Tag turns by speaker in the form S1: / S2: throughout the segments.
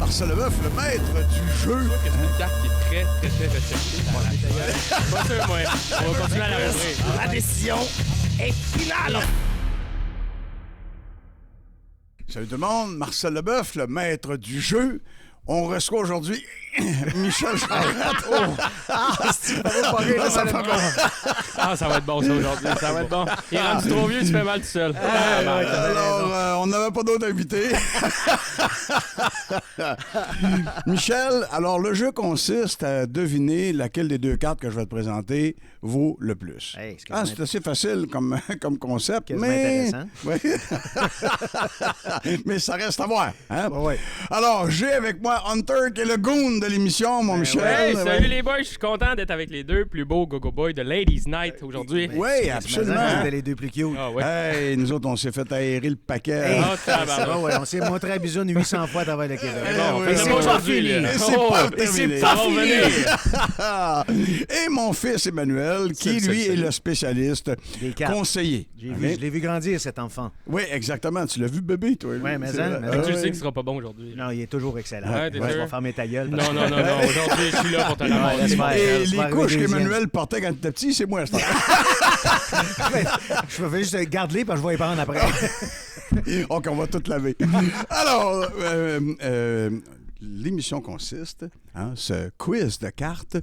S1: Marcel Leboeuf, le maître du jeu.
S2: Je trouve que c'est une carte qui est très, très, très recherchée. Pas sûr, moi. On va continuer à la rouvrir.
S3: La décision est finale.
S1: Salut tout le monde, Marcel Leboeuf, le maître du jeu. On reçoit aujourd'hui Michel Charette.
S2: Ça va être bon, ça, aujourd'hui. Ça va être bon. Il est rendu trop vieux, tu fais mal tout seul.
S1: Alors, on n'avait pas d'autres invités. Michel, alors le jeu consiste à deviner laquelle des deux cartes que je vais te présenter vaut le plus.
S3: Hey,
S1: c'est assez facile comme concept,
S3: quasiment
S1: mais...
S3: intéressant.
S1: Ouais. Mais ça reste à voir. Hein?
S3: Ouais.
S1: Alors, j'ai avec moi Hunter, qui est le goon de l'émission, mon Michel.
S2: Hey, salut les boys, je suis content d'être avec les deux plus beaux Go-Go Boys de Ladies Night aujourd'hui.
S1: Oui, absolument.
S3: C'était les deux plus cute.
S2: Ah ouais.
S1: Hey, nous autres, on s'est fait aérer le paquet.
S3: Hey,
S2: Ah, tabarnak.
S3: ouais, on s'est montré à Bisoune 800 fois à travers le Québec.
S2: Bon,
S1: oui,
S2: faites-le
S1: oui,
S2: pas
S1: oui.
S2: aujourd'hui,
S3: fini.
S2: là.
S1: Et c'est
S2: Oh,
S1: pas
S2: et
S1: terminé.
S2: c'est pas fini.
S1: Et mon fils Emmanuel, qui lui est le spécialiste
S3: Des cartes.
S1: conseiller.
S3: Je l'ai vu grandir, cet enfant.
S1: Oui, exactement. Tu l'as vu bébé, toi.
S3: Ouais, mais
S1: C'est
S3: ça,
S1: vrai.
S3: mais
S2: Tu le
S1: ouais.
S2: sais qu'il sera pas bon aujourd'hui.
S3: Non, il est toujours excellent.
S2: Ouais, t'es
S3: Je
S2: sûr?
S3: vais fermer ta gueule.
S2: Non. Aujourd'hui, je suis là pour te
S3: Ouais,
S2: ramasser.
S3: laisse faire.
S1: Et
S3: Tu
S1: les
S3: vas arriver
S1: couches
S3: deuxième.
S1: qu'Emmanuel portait quand il était petit, c'est moi, ça.
S3: Je vais juste garder-les parce que je vais y prendre après.
S1: OK, on va tout laver. Alors, l'émission consiste, ce quiz de cartes,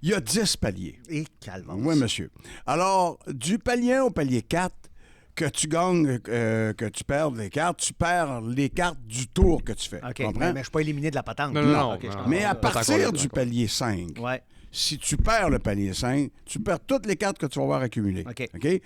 S1: il y a 10 paliers.
S3: Et calme.
S1: Oui, monsieur. Alors, du palier 1 au palier 4, que tu gagnes, que tu perds les cartes, tu perds les cartes du tour que tu fais.
S3: OK,
S1: Comprends?
S3: mais je suis pas éliminé de la patente.
S2: Non.
S3: OK, je comprends.
S1: Mais à
S2: T'es encore
S1: partir
S2: là,
S1: du
S2: encore.
S1: palier 5,
S3: Ouais.
S1: si tu perds le palier 5, tu perds toutes les cartes que tu vas avoir accumulées.
S3: OK.
S1: Ouais.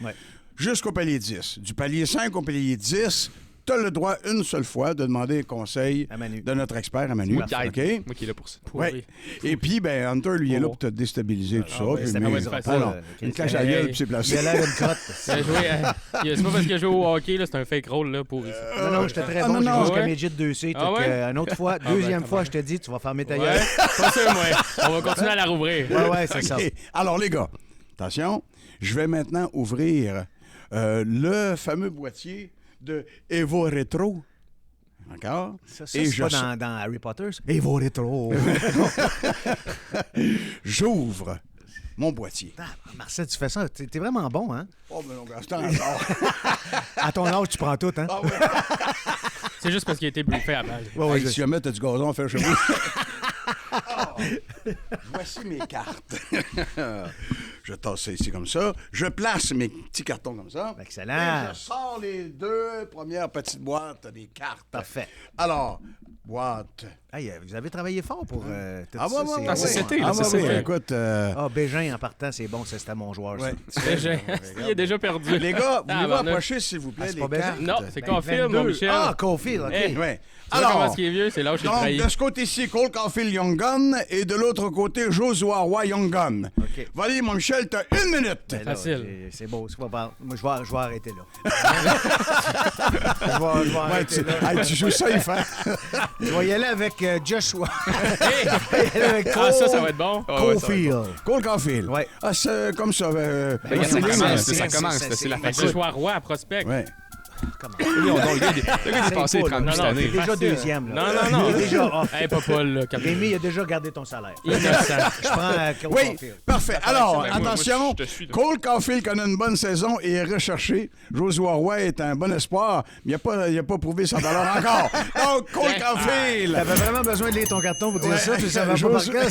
S1: Jusqu'au palier 10. Du palier 5 au palier 10, tu as le droit une seule fois de demander conseil
S3: À Manu.
S1: de notre expert à Manu.
S2: Moi qui aide.
S1: OK?
S2: Moi qui est là pour ça.
S1: Ouais. Et puis, ben, Hunter, lui, est là pour te déstabiliser, tout ça.
S3: ouais,
S1: puis
S3: c'était
S1: mais-
S3: pas
S2: facile.
S1: non, une clash à la gueule, puis c'est
S3: Il a
S1: placé.
S3: l'air d'une crotte.
S2: C'est pas parce que je joue au hockey, là, c'est un fake rôle là, pour
S3: Non, j'étais très
S1: Ah,
S3: bon.
S1: non,
S3: J'ai
S1: non,
S3: joué jusqu'à
S2: ouais.
S3: Midget 2C.
S2: Ah ouais?
S3: Une autre fois,
S2: ben,
S3: deuxième
S2: ça
S3: fois,
S2: va.
S3: je te dis, tu vas fermer ta
S2: Ouais,
S3: gueule.
S2: pas sûr, moi. On va continuer à la rouvrir.
S3: Ouais, c'est ça.
S1: OK. Alors, les gars, attention, je vais maintenant ouvrir le fameux boîtier de Evo Retro. D'accord?
S3: Ça,
S1: Et
S3: c'est
S1: je
S3: pas
S1: sors-
S3: dans Harry Potter, ça? Evo Retro.
S1: J'ouvre mon boîtier.
S3: Ah, Marcel, tu fais ça. T'es vraiment bon, hein?
S1: Oh, mais non, Gaston, encore.
S3: À ton âge, tu prends tout, hein?
S1: Ah ouais.
S2: C'est juste parce qu'il a été briefé à base.
S3: Ouais,
S1: Hey, si jamais t'as du gazon à faire chez vous. Ah. Voici mes cartes. Je tasse ça ici comme ça. Je place mes petits cartons comme ça.
S3: Excellent.
S1: Et je sors les deux premières petites boîtes des cartes.
S3: Parfait.
S1: Alors, boîte.
S3: Hey, vous avez travaillé fort pour tout
S1: Ah,
S3: ça.
S1: ouais,
S2: Ah, c'est c'était, là,
S1: Ah,
S2: c'est
S1: ouais,
S2: c'était.
S1: écoute.
S3: Ah, Bégin, en partant, c'est bon. Ça, c'était mon joueur,
S1: Ouais.
S3: ça.
S2: Il est déjà perdu.
S1: Les gars, voulez-vous
S2: Tabarnak.
S1: approcher, s'il vous plaît,
S3: Ah, c'est
S1: les
S3: pas bien?
S1: cartes?
S2: Non, c'est
S3: Ben,
S2: Caulfield,
S3: 22.
S2: mon Michel.
S3: Ah, Caulfield, OK.
S2: Hey.
S1: Ouais.
S2: Tu vois comment
S1: Alors,
S2: ce qui est vieux, c'est là où je l'ai
S1: donc,
S2: trahi.
S1: de ce côté-ci, Cole Caulfield Young Gun et de l'autre côté, Joshua Roy Young Gun.
S3: OK.
S1: Vas-y, mon Michel, t'as 1 minute.
S3: Ben là,
S2: Facile.
S3: c'est beau. C'est pas grave. Moi, je vais arrêter là. je vais
S1: Ouais,
S3: arrêter là.
S1: tu joues safe, hein?
S3: Je vais y aller avec Joshua.
S2: Hey!
S3: Je vais y aller avec
S2: Ah, ça va être bon.
S3: Caulfield.
S1: Cole Caulfield.
S3: Ouais.
S1: Ah, c'est comme ça.
S4: Regarde, ça commence, ça commence, c'est la
S2: Fait
S4: facile.
S2: que je vois roi à prospect.
S1: Ouais.
S4: Oui, le gars est dépassé les 30
S2: Non, non,
S4: cette
S3: Il est
S4: année.
S3: déjà
S2: facile.
S3: deuxième. Là.
S2: Non, non, non.
S3: Il est déjà off.
S2: Hey, pas Paul, là, calme-toi.
S3: Rémi, il a déjà gardé ton salaire.
S2: Innocent.
S3: Je prends
S1: Oui,
S3: Caulfield.
S1: parfait. Alors,
S4: Ben, moi,
S1: attention,
S4: je te suis, là.
S1: Cole Caulfield connaît une bonne saison et est recherché. Joshua Roy est un bon espoir, mais il n'a pas prouvé sa valeur encore. Donc, Cole Caulfield.
S3: T'avais vraiment besoin de lire ton carton pour dire ça, tu le savais pas par cœur.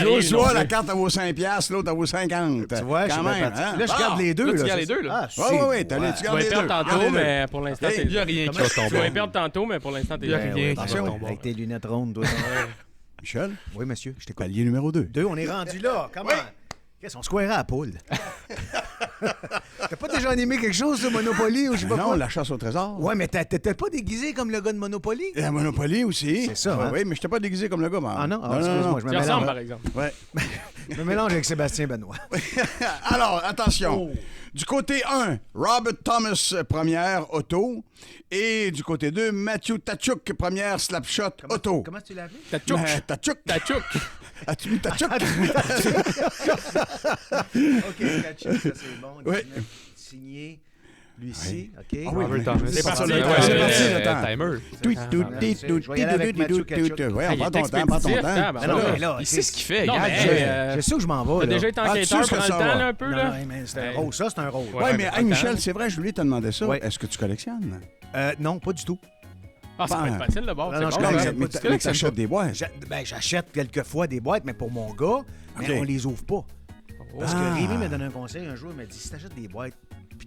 S1: Joshua, la carte, elle vaut 5 $, l'autre, elle vaut 50.
S3: Tu vois, je
S1: quand
S3: suis bien
S1: même.
S3: parti.
S1: Hein?
S3: Là, je garde les deux.
S4: Là, tu
S3: là,
S4: gardes
S3: c'est
S4: les deux, là.
S3: Ah,
S1: Oui, oui, oui, tu
S2: Tu
S1: gardes
S2: vas
S1: les
S2: y
S1: deux.
S2: perdre
S1: Garde les
S2: tantôt,
S1: deux.
S2: mais pour l'instant,
S1: Hey,
S2: t'es...
S4: Il n'y a rien qui va
S2: Tu vas y
S4: tomber.
S2: perdre tantôt, mais pour l'instant, t'es...
S4: Il y a
S3: Ben
S4: rien
S3: oui,
S4: qui
S3: attention,
S4: va tomber.
S3: avec tes lunettes rondes. toi.
S1: Michel,
S3: Oui, monsieur, je t'écoute.
S1: palier numéro 2.
S3: Deux, on est rendu là. Comment? Qu'est-ce qu'on squarait à la poule? T'as pas déjà animé quelque chose de Monopoly ou je sais pas
S1: Non,
S3: quoi?
S1: la chasse au trésor.
S3: Ouais, mais t'étais pas déguisé comme le gars de Monopoly?
S1: La Monopoly aussi.
S3: C'est ça,
S1: Ouais,
S3: hein?
S1: oui, mais je n'étais pas déguisé comme le gars, moi.
S3: Ah non? Ah, excuse-moi, je me
S2: Tu ressembles,
S3: mélange.
S2: par exemple.
S1: Ouais.
S3: Je me mélange avec Sébastien Benoît.
S1: Alors, attention.
S3: Oh.
S1: Du côté 1, Robert Thomas, première auto. Et du côté 2, Matthew Tkachuk, première slapshot auto.
S3: Comment tu l'as appelé?
S2: T'as tchouk.
S1: Tkachuk.
S2: T'as tchouk.
S1: As-tu mis Tkachuk?
S3: OK, Tkachuk, ça c'est bon.
S1: Oui.
S3: Signé Lui ici, OK.
S1: Ah oui,
S4: Robert Thomas.
S2: C'est parti.
S1: le temps.
S2: Ouais,
S1: C'est
S2: ouais,
S1: parti
S2: ouais,
S1: le temps.
S3: Je vais y aller avec Mathieu Tkachuk.
S1: Ouais,
S2: Ah, il
S1: prends
S2: est
S1: ton temps, prends ton
S2: expéditif,
S1: temps.
S2: tabarnak.
S3: Non, mais là,
S4: Il sait ce qu'il fait.
S2: Non,
S4: regarde.
S2: mais
S3: je sais où je m'en vais,
S2: T'as
S3: là.
S2: déjà été
S1: Ah, tu
S2: enquêteur
S1: sais ce que
S2: pendant
S1: ça
S2: le temps,
S1: va.
S2: là, un peu,
S3: Non,
S2: là?
S3: mais c'est un
S2: Hey.
S3: rôle. Ça, c'est un rôle.
S1: Ouais, mais
S2: ben,
S1: hey, Michel, c'est vrai, je voulais te demander ça.
S3: Ouais.
S1: Est-ce que tu collectionnes?
S3: Non, pas du tout.
S2: Ah, ça peut être facile, le bord.
S3: Non, non,
S2: c'est
S3: je
S2: bon,
S3: connais,
S2: ça.
S3: mais
S1: Mais
S3: tu
S1: t'achètes des boîtes.
S3: J'achète quelquefois des boîtes, mais pour mon gars, mais
S1: OK.
S3: on les ouvre pas. Parce que
S1: Ah.
S3: Rémi m'a donné un conseil un jour, il m'a dit, si t'achètes des boîtes,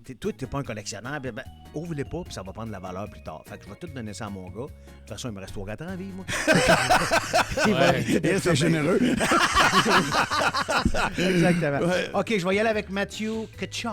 S3: puis toi, t'es pas un collectionneur, ben, ouvre-les pas, puis ça va prendre de la valeur plus tard. Fait que je vais tout donner ça à mon gars. De toute façon, il me reste 3-4 ans à vivre, moi.
S2: Ouais.
S1: C'est généreux.
S3: Exactement.
S1: Ouais.
S3: OK, je vais y aller avec Matthew Tkachuk.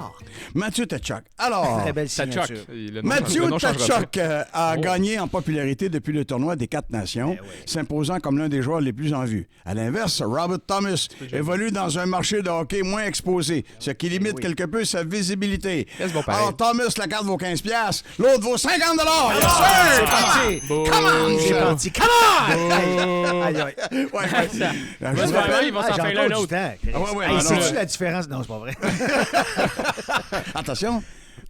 S1: Mathieu Tkachuk. Alors,
S3: Très belle
S2: Tkachuk.
S3: signature.
S4: Le
S1: Mathieu
S4: nom changera pas.
S1: Tkachuk a gagné en popularité depuis le tournoi des 4 nations, s'imposant comme l'un des joueurs les plus en vue. À l'inverse, Robert Thomas évolue dans un marché de hockey moins exposé, ce qui limite quelque peu sa visibilité.
S4: Reste bon pareil.
S1: Alors, Thomas, la carte vaut 15$, l'autre vaut 50$. Yes,
S3: C'est
S1: sir!
S3: parti!
S1: Come on,
S3: C'est
S1: Michel!
S3: parti! Come on! Aïe, aïe.
S1: Ouais, ouais.
S2: Il va
S1: Je
S2: se
S1: vous
S2: faire
S1: rappelle-
S2: un, il va s'en
S3: j'ai
S2: faire
S3: encore
S2: un
S3: du
S2: autre.
S3: temps, Chris.
S1: Ah ouais, ouais,
S3: Hey,
S1: non,
S3: sais-tu
S1: non.
S3: la différence? Non, c'est pas vrai.
S1: Attention,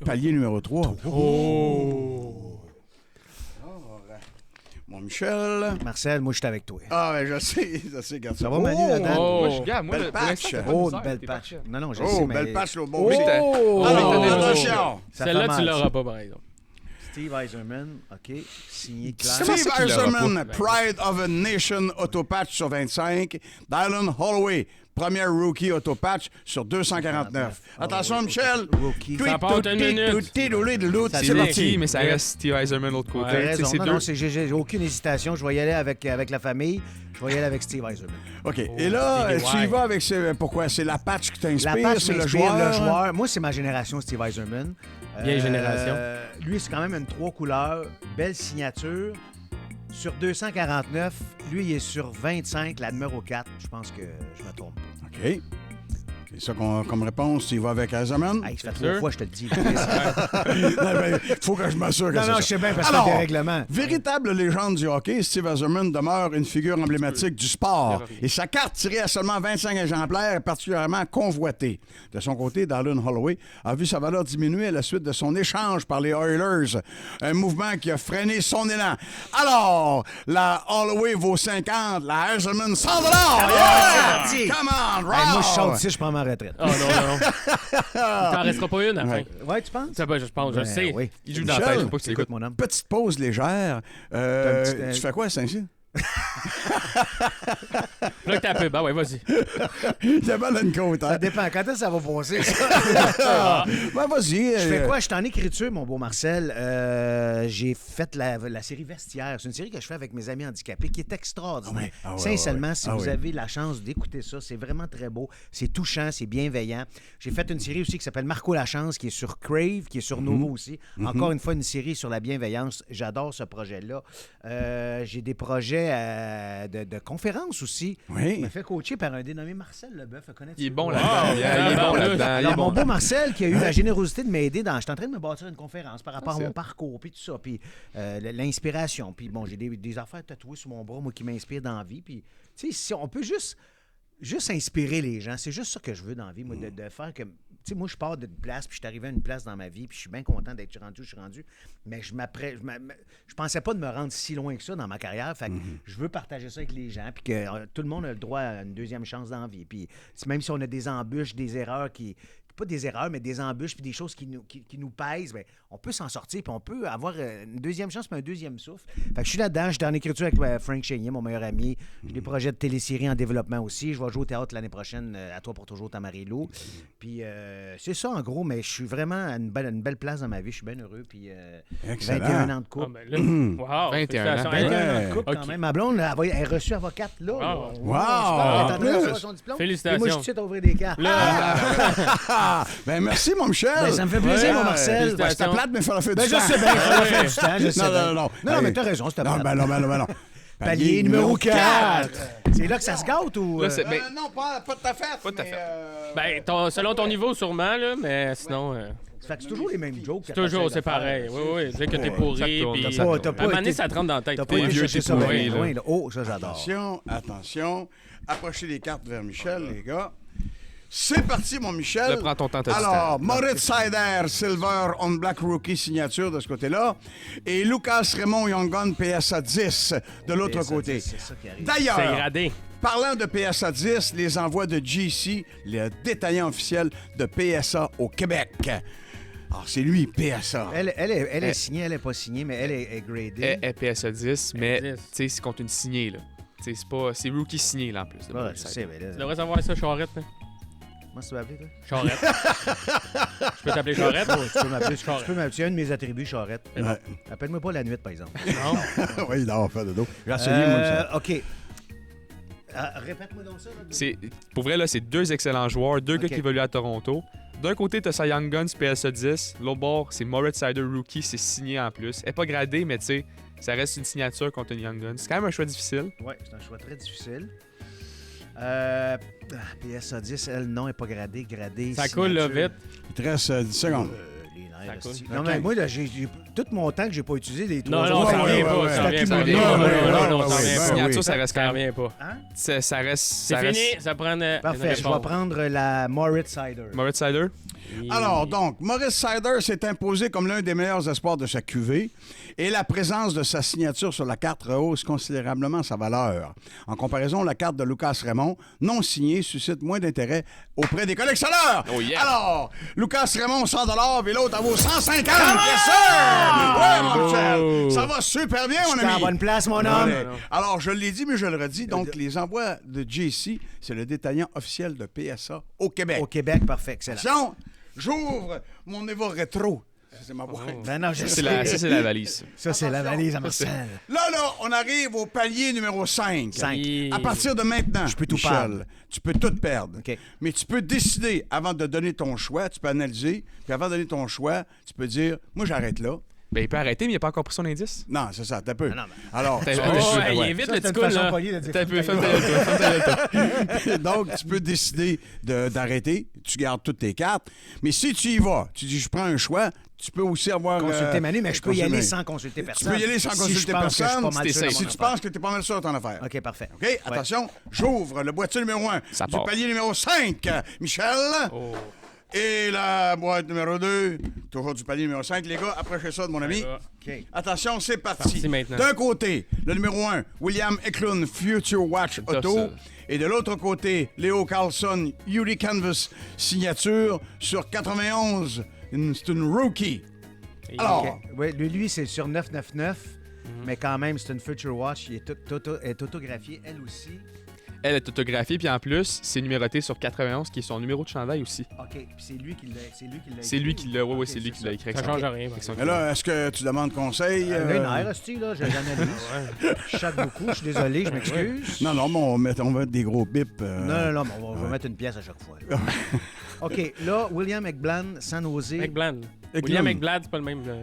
S1: palier numéro 3. Mon Michel.
S3: Marcel, moi, je suis avec toi.
S1: Ah, ouais, je sais, garde ça.
S3: Ça va, Manu, la date?
S2: Oh.
S4: Moi, je regarde, moi,
S1: Belle
S4: pour l'instant,
S1: patch.
S4: t'as pas de
S3: Oh,
S4: misère,
S3: une belle
S4: t'es
S3: patch.
S4: parfait.
S3: Non, non, je
S1: Oh,
S3: sais, mais...
S1: belle patch, le bon
S4: Oui,
S1: aussi.
S2: Oh!
S1: Alors,
S2: Oh!
S1: attention.
S3: Ça
S2: Celle-là,
S3: fait
S2: tu
S3: mal,
S2: l'auras
S3: ça.
S2: pas, par exemple.
S3: Steve Eiserman, OK, signé Claire.
S4: Comment
S1: Steve
S4: ça qu'il l'aura
S1: Eiserman, Pride of a Nation Autopatch sur 25. Dylan Holloway, premier rookie Autopatch sur 249. Attention, Michel.
S3: Rookie.
S2: Ça part une minute.
S1: C'est
S4: C'est
S1: parti.
S4: Lucky, mais ça reste Steve Eiserman de l'autre côté.
S3: T'as
S4: Tu sais,
S3: raison.
S4: c'est
S3: Non,
S4: deux.
S3: non, j'ai aucune hésitation. Je vais y aller avec la famille. Je vais y aller avec Steve Eiserman.
S1: OK. Et là,
S2: Stevie
S1: tu y
S2: White.
S1: vas avec... Pourquoi? C'est la patch qui
S3: La
S1: t'inspire?
S3: patch
S1: C'est le
S3: m'inspire,
S1: joueur?
S3: Moi, c'est ma génération, Steve Eiserman.
S2: Vieille génération.
S3: Lui, c'est quand même une 3 couleurs. Belle signature. Sur 249, lui, il est sur 25, la numéro 4. Je pense que je me trompe pas.
S1: OK. C'est ça comme réponse. Tu y vas avec Eiserman?
S3: Hey, ça fait
S2: sûr?
S3: 3 fois, je te le dis.
S1: Il faut que je m'assure que
S3: Non,
S1: c'est
S3: non,
S1: ça.
S3: je sais bien parce que
S1: Alors,
S3: c'est des règlements.
S1: Véritable légende du hockey, Steve Eiserman demeure une figure emblématique du sport. Et sa carte, tirée à seulement 25 exemplaires, est particulièrement convoitée. De son côté, Dylan Holloway a vu sa valeur diminuer à la suite de son échange par les Oilers. Un mouvement qui a freiné son élan. Alors, la Holloway vaut 50, la Eiserman 100$! Yeah!
S3: parti!
S1: Come on,
S3: Hey, moi, je
S1: Rob!
S3: saute ici, je prends ma retraite.
S2: Oh non, non. Il t'en restera pas une à la fin.
S3: Ouais, tu penses?
S2: Ça, ben, je pense, je
S3: Ben,
S2: sais.
S3: Oui.
S4: Il joue dans la
S1: Michel,
S4: tête, faut pas que tu
S3: Écoute,
S4: l'écoutes.
S3: mon homme.
S1: Petite pause légère.
S3: T'as une petite,
S1: Tu fais quoi, Saint-Cyr?
S2: Là que t'as pub, ah ouais, vas-y.
S1: Il y a mal à une côte, hein?
S3: Ça dépend. Quand est-ce que ça va passer, ça?
S1: Ben, vas-y.
S3: Je fais quoi? Je suis en écriture, mon beau Marcel. J'ai fait la série Vestiaire. C'est une série que je fais avec mes amis handicapés qui est extraordinaire.
S1: Ah ouais,
S3: Sincèrement,
S1: ouais.
S3: si
S1: Ah
S3: vous
S1: oui.
S3: avez la chance d'écouter ça, c'est vraiment très beau. C'est touchant, c'est bienveillant. J'ai fait une série aussi qui s'appelle Marco Lachance, qui est sur Crave, qui est sur Novo aussi. Encore une fois, une série sur la bienveillance. J'adore ce projet-là. J'ai des projets de conférences aussi.
S1: Oui.
S3: Je me fais coacher par un dénommé Marcel Leboeuf.
S4: Il est bon
S2: Wow.
S4: là-dedans. Il est bon là-dedans. Il
S3: Alors,
S4: est
S3: mon
S4: bon.
S3: beau Marcel, qui a eu la générosité de m'aider dans... Je suis en train de me bâtir une conférence par rapport à
S4: c'est
S3: mon
S4: hot.
S3: parcours, puis tout ça, puis l'inspiration. Puis bon, j'ai des affaires tatouées sur mon bras, moi, qui m'inspirent dans la vie. Puis, tu sais, si on peut juste inspirer les gens. C'est juste ça que je veux dans la vie, moi, de faire que... Tu sais, moi, je pars d'une place, puis je suis arrivé à une place dans ma vie, puis je suis bien content d'être rendu où je suis rendu. Mais je pensais pas de me rendre si loin que ça dans ma carrière. Fait que je veux partager ça avec les gens, puis que tout le monde a le droit à une deuxième chance dans la vie. Puis même si on a des embûches, des erreurs pas des erreurs, mais des embûches puis des choses qui nous pèsent, bien, on peut s'en sortir puis on peut avoir une deuxième chance puis un deuxième souffle. Fait que je suis là-dedans, j'étais en écriture avec Frank Chénier, mon meilleur ami. J'ai des projets de télésérie en développement aussi. Je vais jouer au théâtre l'année prochaine à Toi pour toujours, Tamarillo. Puis c'est ça en gros, mais je suis vraiment à une belle place dans ma vie. Je suis bien heureux. Puis
S1: Excellent.
S3: 21 ans de
S2: Ah,
S3: couple.
S2: ben là, wow.
S4: 21
S2: félicitations.
S4: ans.
S3: 21 ans
S1: Ouais.
S3: de couple quand
S2: Ok.
S3: même. Ma blonde, là, elle est reçue avocate là.
S2: Wow.
S3: là.
S1: Wow.
S3: Elle est en train de
S1: En
S3: recevoir
S1: plus.
S3: son diplôme.
S2: Félicitations.
S3: Et moi, je suis ici à ouvrir des cartes.
S1: Ah, ben merci, mon Michel.
S3: Ben, ça me fait plaisir,
S2: Ouais,
S3: mon Marcel.
S1: Ben, c'était plate, mais il fallait faire
S3: Ben,
S1: du
S3: je
S1: temps.
S3: sais bien, il fallait faire du temps, je sais
S1: Non,
S3: bien.
S1: non, non.
S3: Non, mais t'as raison, c'était
S1: Non,
S3: plate.
S1: ben non.
S3: Palier numéro 4. C'est là que ça se gâte ou...
S4: Là, c'est- ben,
S1: non, pas de ta fête.
S4: Pas de ta fête.
S2: Ben, selon ton niveau, sûrement, là, mais sinon,
S3: Fait que c'est toujours les mêmes jokes. que
S2: toujours,
S3: t'essaies
S2: c'est
S3: de faire.
S2: pareil. Oui, dire que t'es pourri,
S4: Ça tourne,
S2: puis
S4: ça
S2: à
S4: tourne.
S3: T'as
S2: un
S3: pas
S2: moment donné,
S3: été-
S2: ça te rentre dans la tête.
S3: T'as pas
S4: T'es
S3: été
S4: vieux,
S3: chercher
S4: t'es
S3: ça
S4: pourri,
S3: bien
S4: là.
S3: loin, là. Oh, ça, j'adore.
S1: Attention. Approchez les cartes vers Michel, les gars. C'est parti, mon Michel.
S4: Prends ton temps, t'as du
S1: Alors,
S4: temps.
S1: Moritz Seider, Silver on Black Rookie signature de ce côté-là. Et Lucas Raymond Young Gun PSA 10 de l'autre
S3: PSA
S1: côté.
S3: 10, c'est ça qui arrive.
S2: C'est
S1: D'ailleurs,
S2: gradé.
S1: parlant de PSA 10, les envois de GC, le détaillant officiel de PSA au Québec. Alors, c'est lui, PSA.
S3: Elle est signée, elle n'est pas signée, mais elle est gradée.
S4: Elle PSA 10, mais
S2: 10.
S4: tu sais, c'est contre une signée, là. Tu sais, c'est rookie signé, là, en plus. de
S3: Ouais,
S4: Moritz
S3: je
S4: Seider.
S3: sais, mais là...
S2: Tu devrais savoir ça, Charette. Hein.
S3: Comment tu m'appelles, toi?
S2: Charette. Je peux t'appeler Charette?
S3: Oh, tu peux m'appeler.
S2: Charette.
S3: C'est un de mes attributs, Charette.
S1: Ouais.
S3: Appelle-moi pas la nuit, par exemple.
S2: Non.
S1: Oui, il doit avoir fait de dos. J'ai essayé, moi, ça.
S3: OK. Répète-moi donc ça. Là,
S4: Pour vrai, là, c'est 2 excellents joueurs, 2
S3: Ok.
S4: gars qui évoluent à Toronto. D'un côté, t'as sa Young Guns PSA 10. L'autre bord, c'est Moritz Seider Rookie, c'est signé en plus. Elle est pas gradée, mais tu sais, ça reste une signature contre une Young Guns. C'est quand même un choix difficile.
S3: Ouais, c'est un choix très difficile. PSA 10, elle, non, elle n'est pas gradée.
S2: Ça coule là,
S3: signature.
S2: vite.
S1: Il te reste 10 secondes.
S3: Les
S2: Ça
S3: nerfs,
S2: coule.
S3: esti. Non,
S1: Ok.
S3: mais moi, là, j'ai tout mon temps que j'ai pas utilisé, les 3
S2: Non, non,
S3: autres.
S2: ça
S1: ouais,
S2: revient
S1: ouais,
S2: pas.
S1: ouais.
S2: Ça revient
S3: C'est
S2: pas.
S3: accumulé.
S2: Non, non,
S1: Ouais,
S2: non, non,
S1: ouais,
S2: ça
S1: ouais,
S2: revient
S1: ouais,
S2: pas.
S4: Signature, ça reste
S2: Ça
S4: quand même.
S2: revient pas.
S3: Hein?
S4: Ça reste.
S2: C'est
S4: ça reste-
S2: fini, ça prend une
S3: Parfait, je vais
S2: réponse.
S3: prendre la Moritz Seider.
S4: Moritz Seider.
S1: Alors, donc, Moritz Seider s'est imposé comme l'un des meilleurs espoirs de sa cuvée et la présence de sa signature sur la carte rehausse considérablement sa valeur. En comparaison, la carte de Lucas Raymond, non signée, suscite moins d'intérêt auprès des collectionneurs.
S4: Oh yeah.
S1: Alors, Lucas Raymond, 100 et l'autre, elle vaut 150 Yes, sir! Ouais, mon Michel, ça va super bien, mon
S3: T'es en
S1: ami.
S3: bonne place, mon homme.
S1: Allez. Alors, je l'ai dit, mais je le redis. Donc, les envois de JC, c'est le détaillant officiel de PSA au Québec.
S3: Au Québec, parfait, excellent.
S1: Attention, j'ouvre mon Eva Rétro. C'est ma boîte.
S3: Ben non, je
S4: Ça,
S3: sais.
S4: c'est la valise.
S3: Ça, c'est la valise à Marcel.
S1: Là, on arrive au palier numéro 5.
S3: 5.
S1: À partir de maintenant,
S3: Je peux tout
S1: Michel,
S3: perdre.
S1: tu peux tout perdre.
S3: OK.
S1: Mais tu peux décider, avant de donner ton choix, tu peux analyser, puis avant de donner ton choix, tu peux dire, moi, j'arrête là.
S4: Ben, il peut arrêter, mais il n'a pas encore pris son indice.
S1: Non, c'est ça, t'as peu.
S3: Non, mais-
S1: Alors,
S4: T'as-
S1: tu
S4: Oh,
S1: peux
S2: hey, il
S1: ouais.
S2: est vite
S3: Ça,
S2: le
S3: c'est une
S2: petit cool,
S3: façon
S2: là.
S3: polie de dire
S4: T'as un peu
S3: ferme
S4: fait
S3: ta gueule.
S1: Donc, tu peux décider d'arrêter. Tu gardes toutes tes cartes. Mais si tu y vas, tu dis, je prends un choix, tu peux aussi avoir...
S3: Consulter Manu, mais je peux y aller
S1: consulter
S3: sans consulter
S1: Tu
S3: personne.
S1: peux y aller sans
S3: Si
S1: consulter
S3: je pense que je suis
S1: personne.
S3: pas mal sûr de
S1: Si
S3: mon
S1: tu
S3: affaire.
S1: penses que tu es pas mal sûr de ton affaire.
S3: OK, parfait.
S1: OK, attention, j'ouvre le boîtier numéro 1
S4: Ça
S1: du
S4: part.
S1: palier numéro 5, Michel.
S2: Oh.
S1: Et la boîte numéro 2, toujours du palier numéro 5, les gars, approchez ça de mon ami.
S3: OK.
S1: Attention, c'est parti.
S2: Parti maintenant.
S1: D'un côté, le numéro 1, William Eklund, Future Watch
S4: C'est
S1: Auto.
S4: ça.
S1: Et de l'autre côté, Léo Carlson, Yuri Canvas, signature sur 91. C'est une rookie. Alors,
S3: OK. Ouais, lui, c'est sur 999, mais quand même, c'est une Future Watch. Il est autographié, elle aussi.
S4: Elle est autographiée, puis en plus, c'est numéroté sur 91, qui est son numéro de chandail aussi.
S3: OK, puis c'est lui qui l'a
S4: C'est lui qui l'a,
S3: OK,
S4: c'est lui qui l'a écrit.
S2: Ça
S4: avec son-
S2: change rien.
S4: avec son-
S1: mais là, est-ce que tu demandes conseil?
S3: Là, une air, hostie, là, j'analyse. Je chatte beaucoup, je suis désolé, je m'excuse.
S1: Non, mais on va mettre des gros bips.
S3: Non, mais on va mettre une pièce à chaque fois. là. OK, là, William Ekbland, San Jose.
S2: McBland.
S1: Eklund.
S2: William McBlad, c'est pas le même joueur.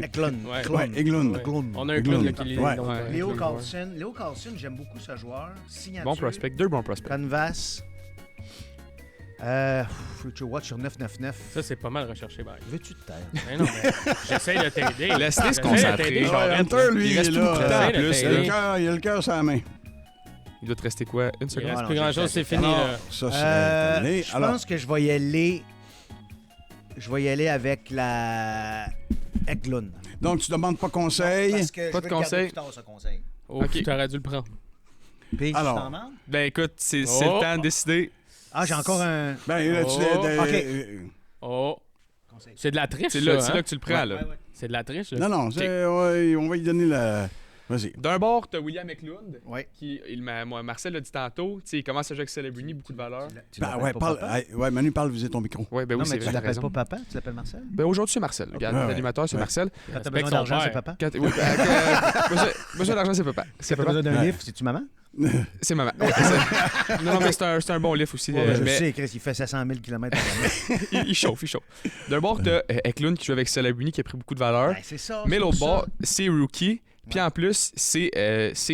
S3: Eklund.
S2: Ouais.
S1: Ouais, Eklund.
S2: Ouais.
S3: Eklund.
S2: On a un
S1: Eklund.
S2: club là, qui lit
S1: Ouais.
S2: donc,
S4: Ouais.
S3: Léo
S2: Eklund,
S3: Carlson. Léo Carlson, j'aime beaucoup ce joueur. Signature.
S4: Bon prospect, 2 bons prospects.
S3: Canvas. Future Watch sur 999.
S2: Ça, c'est pas mal recherché, Barry.
S3: Veux-tu te taire?
S2: Mais non, mais j'essaie de t'aider.
S4: Laisse-les se
S2: J'essaie de
S4: concentrer.
S2: t'aider,
S1: Ouais,
S2: Charette,
S1: Hunter,
S2: là.
S1: lui,
S4: Il
S1: il
S4: reste
S1: est
S4: tout beaucoup de temps
S1: là.
S4: en
S2: J'essaie de
S4: plus.
S1: Il a
S2: t'aider.
S1: le cœur- il a le cœur sur la main.
S4: Il doit te rester quoi? Une
S2: Il
S4: seconde?
S2: reste
S3: non,
S2: plus
S3: j'ai
S2: grand-chose,
S3: fait-
S2: c'est fini.
S1: Alors,
S2: là.
S1: ça, c'est terminé.
S3: Je
S1: Alors,
S3: pense que je vais y aller. Je vais y aller avec la Eklund.
S1: donc, tu demandes pas conseil.
S3: Parce que
S4: Pas
S3: je
S4: de
S3: veux le garder
S4: conseil.
S3: plus tard, ce conseil.
S2: Oh,
S4: Ok.
S2: t'aurais dû le prendre.
S3: Puis,
S1: Alors.
S3: tu t'en demandes?
S4: Ben écoute, c'est
S2: Oh.
S4: le temps de décider.
S3: Ah, j'ai encore un
S1: Ben, là, tu
S2: Oh.
S3: OK.
S2: Oh,
S3: conseil.
S2: c'est de la triche,
S4: C'est
S2: ça,
S4: là, c'est
S2: hein?
S4: là que tu le prends, là.
S3: Ouais.
S2: C'est de la triche, là.
S1: Non, non, ouais, on va lui donner la... Vas-y.
S4: D'un bord, t'as William Eklund,
S3: Ouais.
S4: qui, moi, Marcel l'a dit tantôt, tu sais, il commence à jouer avec Celebrity, beaucoup de valeur.
S3: Tu
S1: Ben,
S3: l'appelles
S1: ouais,
S3: pas
S1: parle,
S3: papa?
S1: ouais, Manu, parle, visez ton micro.
S4: Ouais, ben
S3: Non,
S4: oui,
S3: mais
S4: c'est
S3: tu
S4: vrai, t'as
S3: l'appelles
S4: raison.
S3: pas papa, tu l'appelles Marcel?
S4: Ben aujourd'hui, c'est Marcel. Regarde,
S1: Ouais, ouais.
S4: l'animateur, c'est
S1: Ouais.
S4: Marcel.
S3: Quand t'as
S2: Respecte
S3: besoin
S2: son
S3: d'argent, c'est
S2: père.
S3: papa?
S4: Oui, besoin d'argent, c'est papa. C'est
S3: Quand t'as
S4: papa.
S3: besoin d'un
S1: Ouais.
S3: livre, c'est-tu maman?
S4: C'est maman. Ouais, non, mais c'est un bon livre aussi.
S3: Je
S4: mais
S3: sais, Chris, il fait 700 000 km par année.
S4: il chauffe. D'un bord, t'as Eklund qui joue avec Celebrity, qui a pris beaucoup de valeur.
S3: Ben, c'est ça.
S4: Mais
S3: c'est
S4: l'autre
S3: pour
S4: bord,
S3: ça.
S4: c'est Rookie. Puis en plus, c'est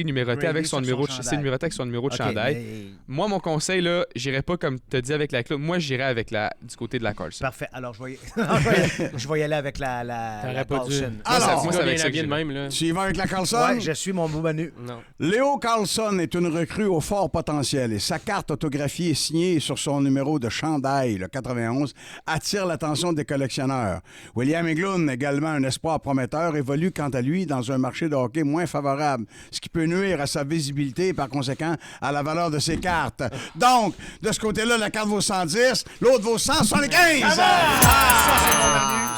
S4: numéroté
S3: Gradé
S4: avec son
S3: sur
S4: numéro
S3: son
S4: c'est
S3: chandail.
S4: numéroté avec son numéro de
S3: OK,
S4: chandail.
S3: mais-
S4: Moi, mon conseil, là, j'irais pas comme tu as dit avec la Club. Moi, j'irais avec du côté de la Carlson.
S3: Parfait. Alors, je vais y aller avec la
S2: T'aurais pas dû.
S3: Carlson.
S1: Alors,
S4: moi, c'est avec ça que
S2: bien de
S4: j'irais.
S2: même, là.
S1: Tu y vas avec la Carlson?
S3: Ouais, je suis mon beau menu.
S2: Non.
S1: Léo Carlson est une recrue au fort potentiel et sa carte autographiée et signée sur son numéro de chandail, le 91, attire l'attention des collectionneurs. William Eglund, également un espoir prometteur, évolue quant à lui dans un marché de hockey moins favorable, ce qui peut nuire à sa visibilité et par conséquent à la valeur de ses cartes. Donc, de ce côté-là, la carte vaut 110, l'autre vaut 175!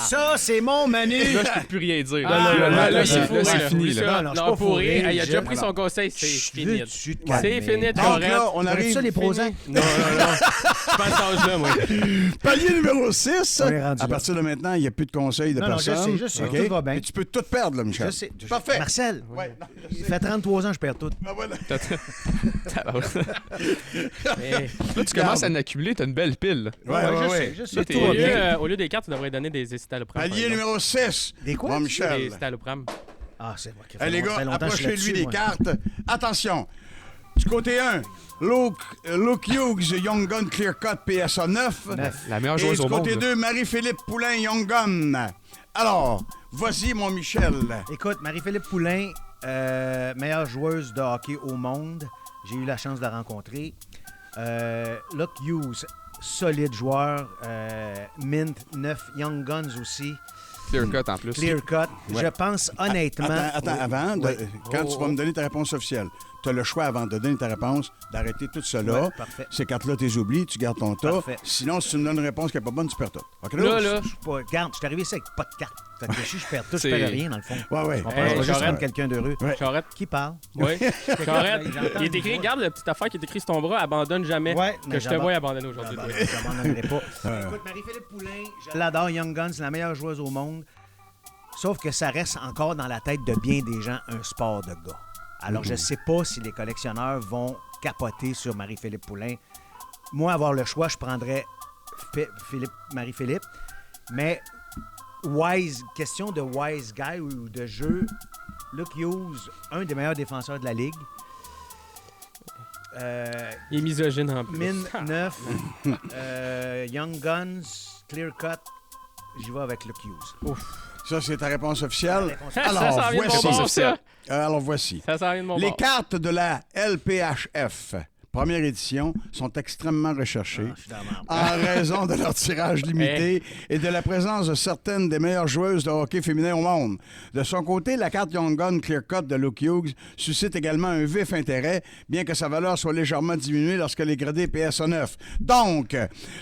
S3: Ça, c'est mon menu.
S4: Là, je peux plus rien dire.
S2: Là,
S4: Là,
S2: il
S4: c'est
S2: est fourré,
S4: c'est
S2: là.
S4: fini.
S2: Oublie
S4: Là.
S2: ça.
S3: Non, je suis
S2: Non,
S3: pas fourré,
S2: fourré. Il a déjà
S3: je-
S2: pris son conseil, c'est fini.
S3: Veux-tu te
S2: C'est
S3: calmer?
S2: fini,
S1: Donc
S2: correct.
S1: là, on
S3: T'aurais-tu
S1: arrive...
S3: ça, les Prozac?
S2: Non. Je suis pas à cet âge-là, moi.
S1: Palier numéro 6.
S3: On est rendu
S1: À
S3: là.
S1: partir de maintenant, il n'y a plus de conseils de
S3: Non, non, je
S1: personne.
S3: sais, je sais,
S1: OK?
S3: tout va bien.
S1: Et tu peux tout perdre, là, Michel.
S3: Je sais.
S1: Parfait.
S3: Marcel,
S1: Ouais.
S3: il fait 33 ans, je perds tout.
S1: Ben voilà.
S2: Mais,
S4: Là, tu commences à en accumuler, t'as une belle pile.
S3: Je sais,
S4: Là,
S3: tout
S4: t'es-
S3: va
S2: au,
S3: bien.
S2: lieu, au lieu des cartes, tu devrais donner des escitalopram.
S1: Palier numéro 6.
S3: Des quoi?
S1: Bon,
S2: Des
S1: Michel.
S2: escitalopram.
S3: Ah, c'est vrai.
S1: Hey, les gars, approchez-lui des
S3: cartes.
S1: cartes. Attention. Du côté 1, Luke Hughes, Young Gun Clear Cut PSA 9.
S4: La meilleure
S1: Et
S4: joueuse
S1: du
S4: au monde.
S1: côté
S4: là.
S1: 2, Marie-Philippe Poulain, Young Gun. Alors, vas-y, mon Michel.
S3: Écoute, Marie-Philippe Poulain, meilleure joueuse de hockey au monde. J'ai eu la chance de la rencontrer. Luke Hughes, solide joueur. Mint 9, Young Guns aussi.
S4: Clear cut en plus.
S3: Clear cut. Je pense honnêtement...
S1: Attends, avant,
S3: Oui.
S1: quand tu vas me donner ta réponse officielle, tu as le choix avant de donner ta réponse d'arrêter tout cela.
S3: Ouais, parfait.
S1: Ces cartes-là, tu les oublies, tu gardes ton tas.
S3: Parfait.
S1: Sinon, si tu me donnes une réponse qui n'est pas bonne, tu perds tout. OK,
S2: Là,
S3: Je suis pas... Regarde, je suis arrivé ici avec pas de carte. Fait que si je perds tout, je
S4: C'est-
S3: perds rien, dans le fond.
S1: Ouais.
S3: Je comprends,
S2: Hey,
S3: je vais juste
S2: j'arrête.
S3: rendre quelqu'un d'heureux.
S1: Ouais.
S2: Charrette.
S3: Qui parle?
S2: Oui. Charrette.
S3: J'entends
S2: Il est
S3: une
S2: écrit,
S3: voix.
S2: regarde la petite affaire qui est écrite sur ton bras, abandonne jamais.
S3: Ouais, mais
S2: que je te
S3: j'abandonne.
S2: vois abandonner aujourd'hui. toi.
S3: Je m'abandonnerai pas. Écoute, Marie-Philippe Poulain, je l'adore, Young Guns, c'est la meilleure joueuse au monde. Sauf que ça reste encore dans la tête de bien des gens un sport de gars. Alors, je sais pas si les collectionneurs vont capoter sur Marie-Philippe Poulain. Moi, avoir le choix, je prendrais Marie-Philippe. Mais question de wise guy ou de jeu, Luke Hughes, un des meilleurs défenseurs de la Ligue.
S2: Il est misogyne en plus.
S3: Min 9, Young Guns, Clear Cut, j'y vais avec Luke Hughes.
S1: Ça, c'est ta réponse officielle.
S2: Ça
S1: Alors,
S2: s'en vient de
S1: voici.
S2: mon bord, ça.
S1: Alors, voici.
S2: Ça s'en vient de mon
S1: Les
S2: bord.
S1: cartes de la LPHF, première édition, sont extrêmement recherchées.
S3: Je suis dans la merde.
S1: En raison de leur tirage limité et de la présence de certaines des meilleures joueuses de hockey féminin au monde. De son côté, la carte Young Gun Clear Cut de Luke Hughes suscite également un vif intérêt, bien que sa valeur soit légèrement diminuée lorsqu'elle est gradée PSA 9. Donc,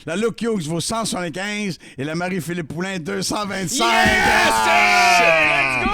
S1: la Luke Hughes vaut 175 et la Marie-Philippe Poulain 225.
S2: Let's go!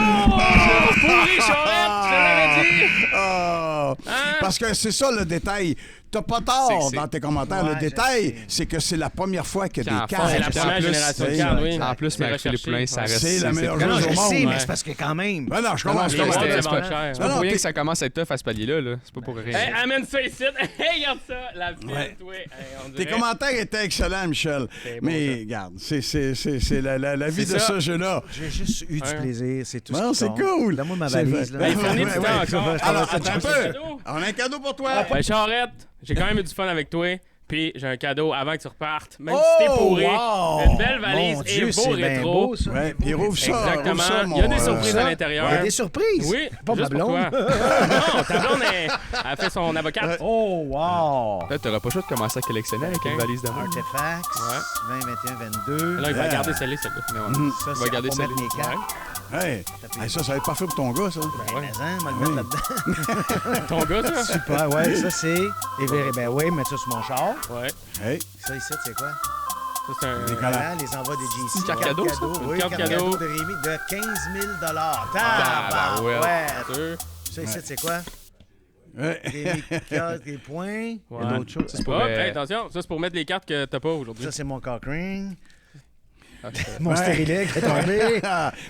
S2: Pourri, Charrette, je te l'avais dit!
S1: Ah!
S2: Hein?
S1: Parce que c'est ça le détail. T'as pas tort
S4: C'est-
S1: dans tes commentaires.
S3: Ouais,
S1: le détail,
S3: je sais.
S1: c'est que c'est la première fois qu'il y a
S4: Puis en
S1: des cartes.
S2: C'est la
S4: Puis en
S2: première
S4: plus,
S2: génération de
S1: c'est-
S2: cartes, oui.
S4: En plus,
S2: C'est
S4: Marie-Philippe
S2: recherché.
S4: Poulain, ça
S2: Ouais.
S4: reste.
S1: C'est la meilleure
S3: Non,
S1: joueuse
S3: je
S1: au monde.
S3: sais, mais
S2: ouais.
S3: c'est parce que quand même...
S1: Ben non, je commence.
S2: Non,
S1: je
S2: mais
S1: commence.
S2: c'était
S4: c'est
S2: pas
S4: pas-
S2: cher.
S4: C'est pas
S1: Non,
S4: pour rien
S1: t'es-
S4: que ça commence à être tough à ce palier-là. Là. C'est pas pour rien.
S2: Hey, amène ça ici. Hey, regarde ça. La pile,
S1: Ouais.
S2: toi. Hey, on
S1: Tes
S2: dirait-
S1: commentaires étaient excellents, Michel.
S2: C'est bon,
S1: Mais
S2: ça.
S1: regarde, c'est la vie
S2: C'est
S1: de
S2: ça.
S1: ce jeu-là.
S3: J'ai juste eu du
S2: Ouais.
S3: plaisir, c'est tout
S1: Non,
S3: ce qui
S1: c'est
S3: compte.
S1: cool.
S3: Donne-moi ma
S1: C'est
S3: valise.
S1: vrai.
S3: Là.
S2: Hey, fournis
S1: Ouais,
S2: du
S1: ouais.
S2: temps encore.
S1: Alors, attends un peu.
S2: cadeau.
S1: On a un cadeau pour toi.
S2: Hey, Charrette, j'ai quand même eu du fun avec toi. Puis j'ai un cadeau avant que tu repartes. Même
S1: Oh,
S2: si t'es pourri,
S1: wow!
S2: une belle valise
S3: Mon
S2: et
S3: Dieu,
S2: beau
S3: c'est bien
S2: rétro.
S3: beau, ça.
S1: Ouais, puis rouvre ça.
S2: Exactement.
S1: rouvre ça,
S2: Il y a des
S1: mon,
S2: surprises
S3: ça.
S2: à l'intérieur.
S3: Il y a des surprises.
S2: Oui,
S3: Pas
S2: juste
S3: ma
S2: pour
S3: blonde.
S2: toi. Non, ta blonde, elle fait son avocate.
S3: Oh, wow!
S4: Là, t'auras pas le choix de commencer à collectionner avec une valise de main.
S3: Artefacts,
S2: Ouais.
S3: 20, 21, 22.
S2: Là, il va
S1: Yeah.
S2: garder celle-là, celle-là.
S4: Mais ouais.
S3: Ça,
S4: va
S3: c'est
S4: garder
S3: pour
S4: celle-là.
S3: mettre mes cartes.
S1: Hey, hey, ça va être parfait pour ton gars, ça.
S3: Ben, mais hein, on va le mettre là-dedans.
S2: Ton gars, ça?
S3: Super, ouais, ça c'est... Ben oui, mettre ça sur mon char.
S2: Ouais.
S1: Hey,
S3: Ça ici, c'est quoi?
S2: Ça, c'est un...
S3: Voilà, les envois des GC.
S4: Une carte cadeau, ça?
S3: Oui,
S2: Une carte
S3: carte
S2: cadeau.
S3: cadeau de Rémi de 15 000
S4: Tabarouette.
S3: ouais.
S2: Sûr.
S3: Ça ici, c'est quoi?
S1: ouais.
S3: Des points. Il y
S2: Ouais.
S3: a d'autres choses.
S4: C'est pour,
S2: Hop, hey, attention, ça c'est pour mettre les cartes que t'as pas aujourd'hui.
S3: Ça, c'est mon cock ring. Mon stérilet qui est tombé.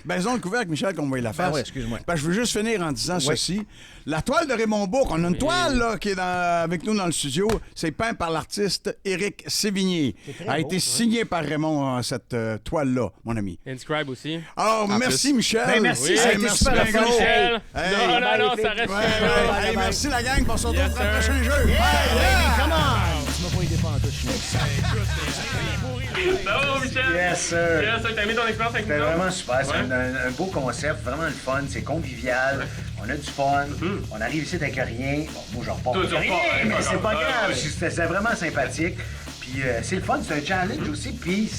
S1: Baisons le couvercle, Michel, qu'on voit la face.
S3: Ah ouais, excuse-moi.
S1: Ben, je veux juste finir en disant ceci. La toile de Raymond Bourque, on a une toile là, qui est avec nous dans le studio. C'est peint par l'artiste Éric Sévigné. A été signé par Raymond, cette toile-là, mon ami.
S2: Inscribe aussi.
S1: Alors, merci, Michel.
S3: Ben, merci, ça a été
S1: merci
S3: super
S1: bien
S3: fun,
S1: gros.
S2: Michel.
S1: Hey,
S2: Non, ça reste
S1: Hey, merci la gang. On se retrouve
S2: Yes,
S1: pour le
S2: sir.
S1: prochain jeu.
S3: Hey,
S1: Yeah!
S3: come on! Tu m'as pas aidé pas en tout, je suis
S2: Bravo, Michel.
S3: Yes, sir.
S2: Yes, t'as aimé ton expérience avec nous?
S3: C'était
S2: autres?
S3: vraiment super. C'est
S2: Ouais.
S3: un beau concept, vraiment le fun. C'est convivial. On a du fun. On arrive ici avec rien. Bon, moi, je repars
S2: Toi,
S3: avec
S2: tu
S3: rien,
S2: repars,
S3: mais
S2: ouais,
S3: c'est pas
S2: ouais,
S3: grave.
S2: ouais.
S3: C'était vraiment sympathique. Puis c'est le fun, c'est un challenge aussi. Puis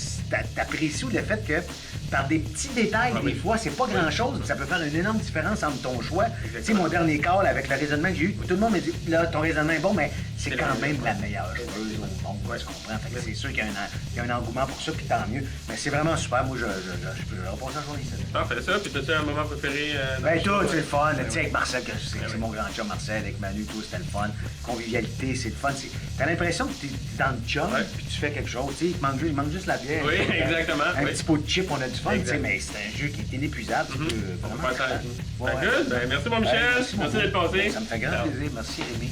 S3: t'apprécies le fait que par des petits détails, des fois, c'est pas grand-chose, mais ça peut faire une énorme différence entre ton choix. Tu sais, mon dernier call avec le raisonnement que j'ai eu, tout le monde m'a dit, là, ton raisonnement est bon, mais c'est quand même la meilleure joueuse au monde. Tu comprends? Fait que c'est sûr qu'il y a un engouement pour ça, puis tant mieux. Mais c'est vraiment super. Moi, je peux repasser la journée ici.
S2: Parfait, ça. Puis t'as-tu un moment préféré?
S3: Ben, tout, c'est le fun. Tu sais, avec Marcel, c'est mon grand chum Marcel, avec Manu, tout, c'était le fun. Convivialité, c'est le fun. T'as l'impression que t'es dans le job, puis tu fais quelque chose. Tu sais, il manque juste la bière.
S2: Oui, exactement.
S3: Un
S2: Oui.
S3: petit pot de chip, on a du fun, tu sais,
S2: Exact.
S3: mais c'est un jeu qui est inépuisable. Tu peux
S2: On
S3: vraiment
S2: va faire ça avec
S3: faire.
S2: nous.
S3: Ouais.
S2: Good. Ben, merci, mon Michel.
S3: Merci
S2: Merci d'être passé.
S3: Ça me fait grand plaisir. Merci, Rémi.